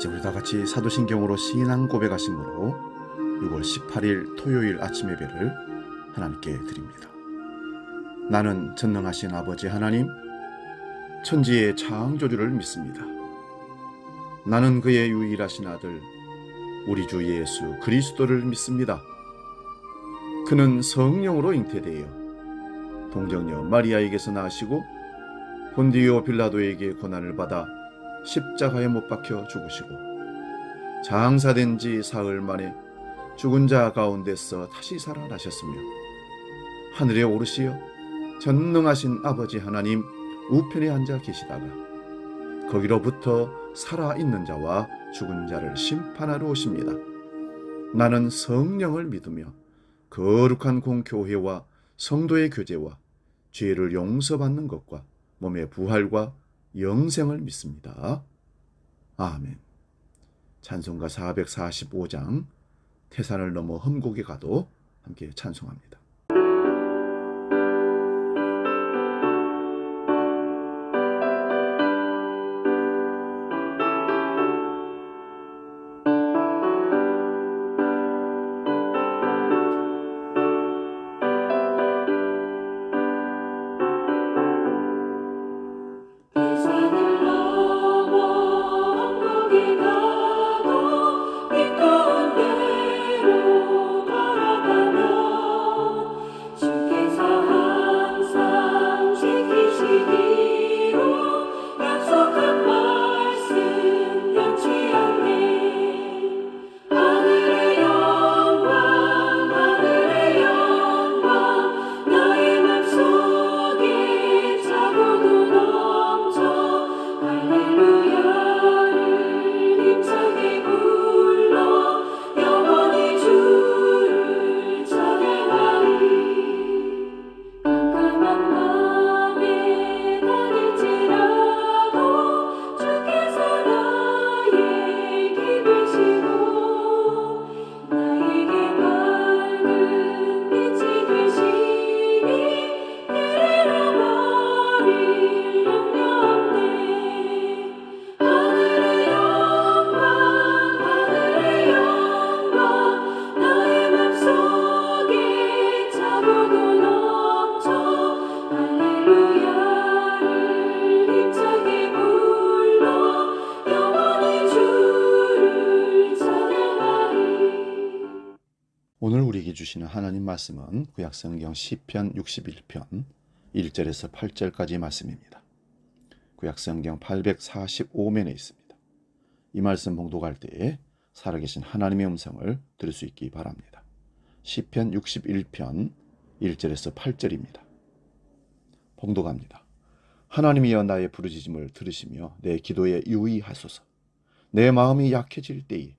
이제 우리 다 같이 사도신경으로 신앙 고백하심으로 6월 18일 토요일 아침 예배를 하나님께 드립니다. 나는 전능하신 아버지 하나님, 천지의 창조주를 믿습니다. 나는 그의 유일하신 아들, 우리 주 예수 그리스도를 믿습니다. 그는 성령으로 잉태되어 동정녀 마리아에게서 나시고 본디오 빌라도에게 고난을 받아 십자가에 못 박혀 죽으시고 장사된 지 사흘 만에 죽은 자 가운데서 다시 살아나셨으며 하늘에 오르시어 전능하신 아버지 하나님 우편에 앉아 계시다가 거기로부터 살아있는 자와 죽은 자를 심판하러 오십니다. 나는 성령을 믿으며 거룩한 공교회와 성도의 교제와 죄를 용서받는 것과 몸의 부활과 영생을 믿습니다. 아멘. 찬송가 445장 태산을 넘어 험곡에 가도 함께 찬송합니다. 오늘 우리에게 주시는 하나님 말씀은 구약성경 시편 61편 1절에서 8절까지 말씀입니다. 구약성경 845면에 있습니다. 이 말씀 봉독할 때에 살아계신 하나님의 음성을 들을 수 있기 바랍니다. 시편 61편 1절에서 8절입니다. 봉독합니다. 하나님이여 나의 부르짖음을 들으시며 내 기도에 유의하소서. 내 마음이 약해질 때에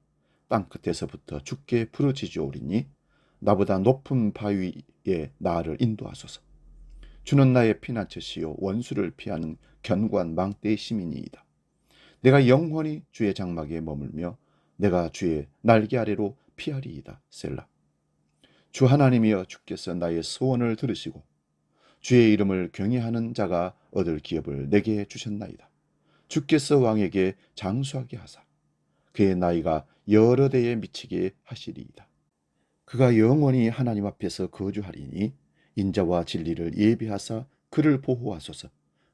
땅끝에서부터 주께 부르짖으오리니 나보다 높은 바위에 나를 인도하소서. 주는 나의 피난처시요 원수를 피하는 견고한 망대의 시민이이다. 내가 영원히 주의 장막에 머물며 내가 주의 날개 아래로 피하리이다. 셀라. 주 하나님이여 주께서 나의 소원을 들으시고 주의 이름을 경외하는 자가 얻을 기업을 내게 주셨나이다. 주께서 왕에게 장수하게 하사 그의 나이가 여러 대에 미치게 하시리이다. 그가 영원히 하나님 앞에서 거주하리니 인자와 진리를 예비하사 그를 보호하소서.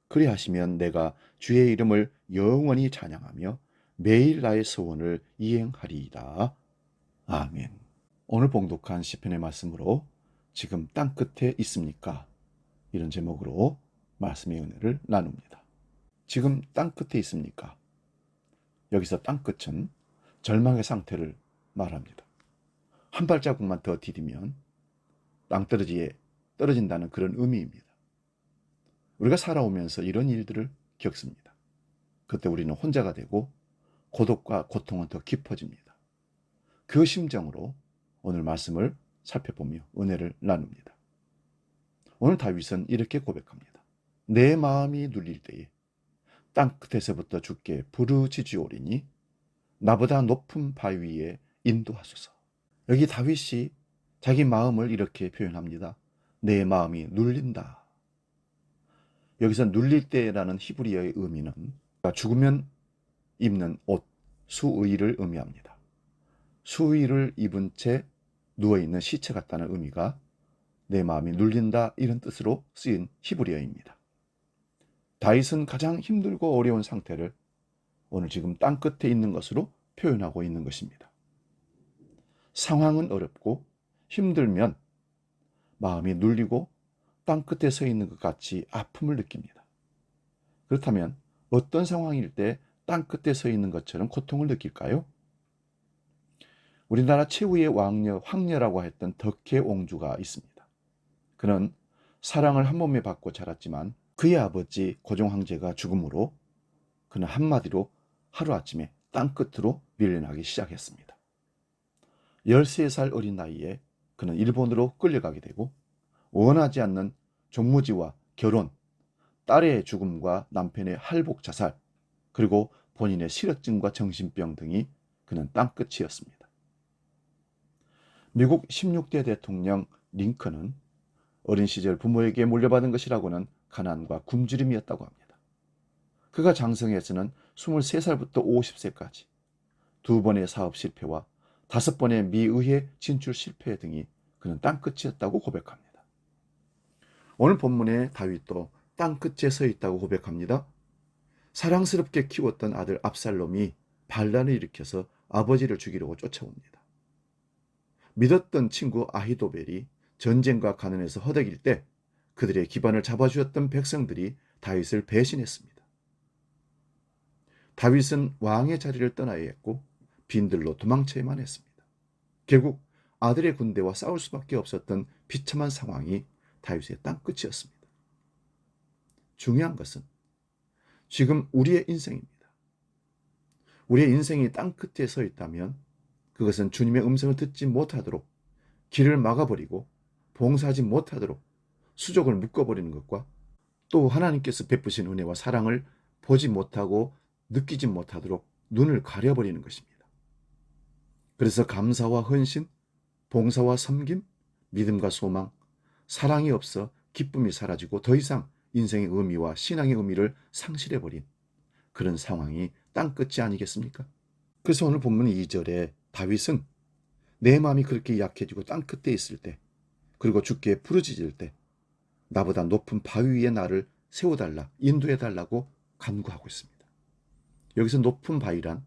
그리하시면 내가 주의 이름을 영원히 찬양하며 매일 나의 소원을 이행하리이다. 아멘. 오늘 봉독한 시편의 말씀으로 지금 땅끝에 있습니까? 이런 제목으로 말씀의 은혜를 나눕니다. 지금 땅끝에 있습니까? 여기서 땅끝은 절망의 상태를 말합니다. 한 발자국만 더 디디면 땅떨어지에 떨어진다는 그런 의미입니다. 우리가 살아오면서 이런 일들을 겪습니다. 그때 우리는 혼자가 되고 고독과 고통은 더 깊어집니다. 그 심정으로 오늘 말씀을 살펴보며 은혜를 나눕니다. 오늘 다윗은 이렇게 고백합니다. 내 마음이 눌릴 때에 땅끝에서부터 주께 부르짖으오리니 나보다 높은 바위에 인도하소서. 여기 다윗이 자기 마음을 이렇게 표현합니다. 내 마음이 눌린다. 여기서 눌릴 때라는 히브리어의 의미는 죽으면 입는 옷, 수의를 의미합니다. 수의를 입은 채 누워있는 시체 같다는 의미가 내 마음이 눌린다 이런 뜻으로 쓰인 히브리어입니다. 다윗은 가장 힘들고 어려운 상태를 오늘 지금 땅끝에 있는 것으로 표현하고 있는 것입니다. 상황은 어렵고 힘들면 마음이 눌리고 땅끝에 서 있는 것 같이 아픔을 느낍니다. 그렇다면 어떤 상황일 때 땅끝에 서 있는 것처럼 고통을 느낄까요? 우리나라 최후의 왕녀 황녀라고 했던 덕혜 옹주가 있습니다. 그는 사랑을 한 몸에 받고 자랐지만 그의 아버지 고종 황제가 죽음으로 그는 한마디로 하루아침에 땅끝으로 밀려나기 시작했습니다. 13살 어린 나이에 그는 일본으로 끌려가게 되고 원하지 않는 종무지와 결혼, 딸의 죽음과 남편의 할복 자살, 그리고 본인의 실어증과 정신병 등이 그는 땅끝이었습니다. 미국 16대 대통령 링컨은 어린 시절 부모에게 물려받은 것이라고는 가난과 굶주림이었다고 합니다. 그가 장성에서는 23살부터 50세까지 2번의 사업 실패와 5번의 미의회 진출 실패 등이 그는 땅끝이었다고 고백합니다. 오늘 본문의 다윗도 땅끝에 서 있다고 고백합니다. 사랑스럽게 키웠던 아들 압살롬이 반란을 일으켜서 아버지를 죽이려고 쫓아옵니다. 믿었던 친구 아히도벨이 전쟁과 가난에서 허덕일 때 그들의 기반을 잡아주었던 백성들이 다윗을 배신했습니다. 다윗은 왕의 자리를 떠나야 했고 빈들로 도망쳐야만 했습니다. 결국 아들의 군대와 싸울 수밖에 없었던 비참한 상황이 다윗의 땅끝이었습니다. 중요한 것은 지금 우리의 인생입니다. 우리의 인생이 땅끝에 서 있다면 그것은 주님의 음성을 듣지 못하도록 길을 막아버리고 봉사하지 못하도록 수족을 묶어버리는 것과 또 하나님께서 베푸신 은혜와 사랑을 보지 못하고 느끼지 못하도록 눈을 가려버리는 것입니다. 그래서 감사와 헌신, 봉사와 섬김, 믿음과 소망, 사랑이 없어 기쁨이 사라지고 더 이상 인생의 의미와 신앙의 의미를 상실해버린 그런 상황이 땅끝이 아니겠습니까? 그래서 오늘 본문 2절에 다윗은 내 마음이 그렇게 약해지고 땅끝에 있을 때 그리고 주께 부르짖을 때 나보다 높은 바위 위에 나를 세워달라, 인도해달라고 간구하고 있습니다. 여기서 높은 바위란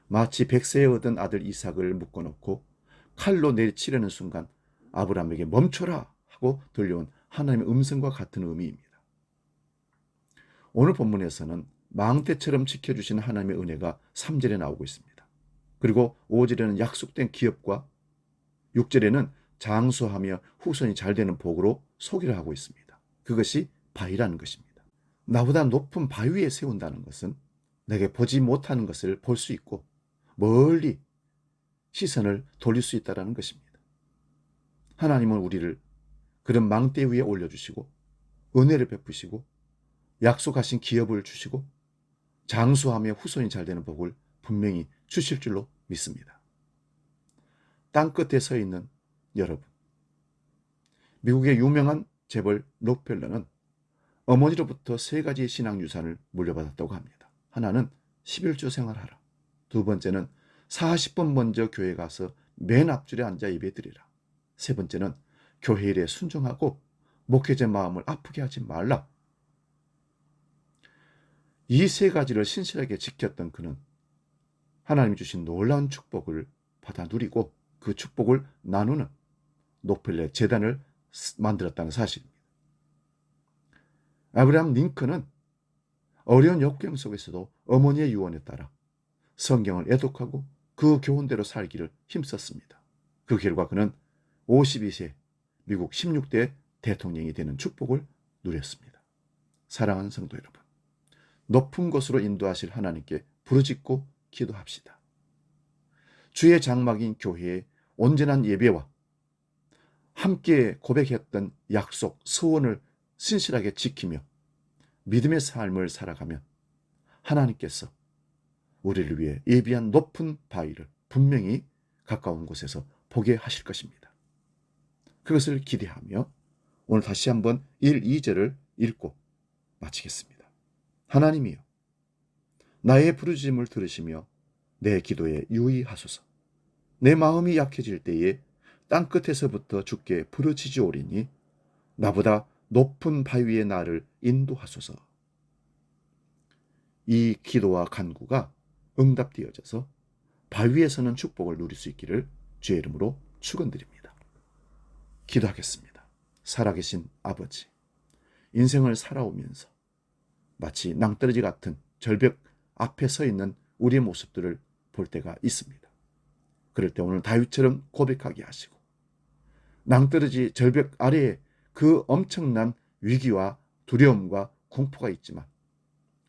마치 백세에 얻은 아들 이삭을 묶어놓고 칼로 내치려는 순간 아브라함에게 멈춰라 하고 들려온 하나님의 음성과 같은 의미입니다. 오늘 본문에서는 망대처럼 지켜주신 하나님의 은혜가 3절에 나오고 있습니다. 그리고 5절에는 약속된 기업과 6절에는 장수하며 후손이 잘 되는 복으로 소개를 하고 있습니다. 그것이 바위라는 것입니다. 나보다 높은 바위 위에 세운다는 것은 내게 보지 못하는 것을 볼 수 있고 멀리 시선을 돌릴 수 있다는 것입니다. 하나님은 우리를 그런 망대 위에 올려주시고 은혜를 베푸시고 약속하신 기업을 주시고 장수하며 후손이 잘 되는 복을 분명히 주실 줄로 믿습니다. 땅끝에 서 있는 여러분, 미국의 유명한 재벌 록펠러는 어머니로부터 3가지의 신앙유산을 물려받았다고 합니다. 하나는 11조 생활하라. 2번째는 40번 먼저 교회 가서 맨 앞줄에 앉아 예배드리라. 3번째는 교회 일에 순종하고 목회자 마음을 아프게 하지 말라. 이 3가지를 신실하게 지켰던 그는 하나님이 주신 놀라운 축복을 받아 누리고 그 축복을 나누는 록펠러 재단을 만들었다는 사실입니다. 아브라함 링컨은 어려운 역경 속에서도 어머니의 유언에 따라 성경을 애독하고 그 교훈대로 살기를 힘썼습니다. 그 결과 그는 52세 미국 16대 대통령이 되는 축복을 누렸습니다. 사랑하는 성도 여러분, 높은 곳으로 인도하실 하나님께 부르짖고 기도합시다. 주의 장막인 교회의 온전한 예배와 함께 고백했던 약속, 소원을 신실하게 지키며 믿음의 삶을 살아가면 하나님께서 우리를 위해 예비한 높은 바위를 분명히 가까운 곳에서 보게 하실 것입니다. 그것을 기대하며 오늘 다시 한번 1, 2절을 읽고 마치겠습니다. 하나님이여, 나의 부르짖음을 들으시며 내 기도에 유의하소서. 내 마음이 약해질 때에 땅끝에서부터 주께 부르짖으오리니 나보다 높은 바위에 나를 인도하소서. 이 기도와 간구가 응답되어져서 바위에서는 축복을 누릴 수 있기를 주의 이름으로 축원드립니다. 기도하겠습니다. 살아계신 아버지, 인생을 살아오면서 마치 낭떠러지 같은 절벽 앞에 서 있는 우리의 모습들을 볼 때가 있습니다. 그럴 때 오늘 다윗처럼 고백하게 하시고 낭떠러지 절벽 아래에 그 엄청난 위기와 두려움과 공포가 있지만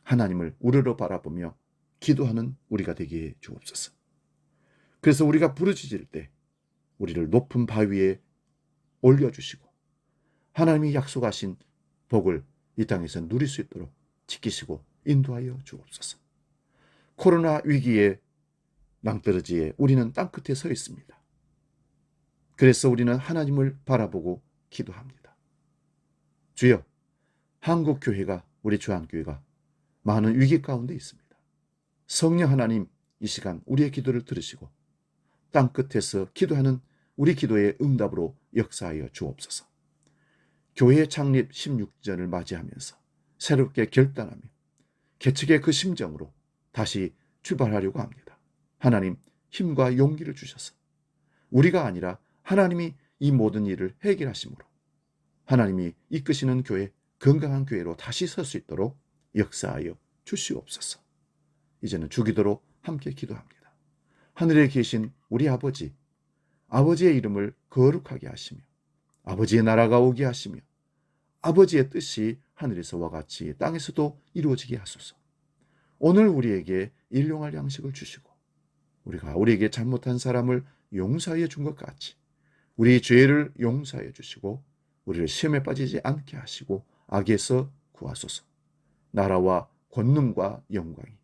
하나님을 우러러 바라보며 기도하는 우리가 되게 해 주옵소서. 그래서 우리가 부르짖을 때 우리를 높은 바위에 올려주시고 하나님이 약속하신 복을 이 땅에서 누릴 수 있도록 지키시고 인도하여 주옵소서. 코로나 위기에 낭떠러지에 우리는 땅끝에 서 있습니다. 그래서 우리는 하나님을 바라보고 기도합니다. 주여, 한국교회가, 우리 주한교회가 많은 위기 가운데 있습니다. 성령 하나님, 이 시간 우리의 기도를 들으시고 땅끝에서 기도하는 우리 기도의 응답으로 역사하여 주옵소서. 교회 창립 16주년을 맞이하면서 새롭게 결단하며 개척의 그 심정으로 다시 출발하려고 합니다. 하나님, 힘과 용기를 주셔서 우리가 아니라 하나님이 이 모든 일을 해결하심으로 하나님이 이끄시는 교회, 건강한 교회로 다시 설 수 있도록 역사하여 주시옵소서. 이제는 주기도로 함께 기도합니다. 하늘에 계신 우리 아버지, 아버지의 이름을 거룩하게 하시며 아버지의 나라가 오게 하시며 아버지의 뜻이 하늘에서와 같이 땅에서도 이루어지게 하소서. 오늘 우리에게 일용할 양식을 주시고 우리가 우리에게 잘못한 사람을 용서하여 준 것 같이 우리 죄를 용서하여 주시고 우리를 시험에 빠지지 않게 하시고 악에서 구하소서. 나라와 권능과 영광이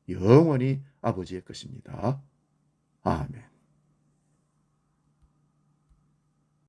영원히 아버지의 것입니다. 아멘.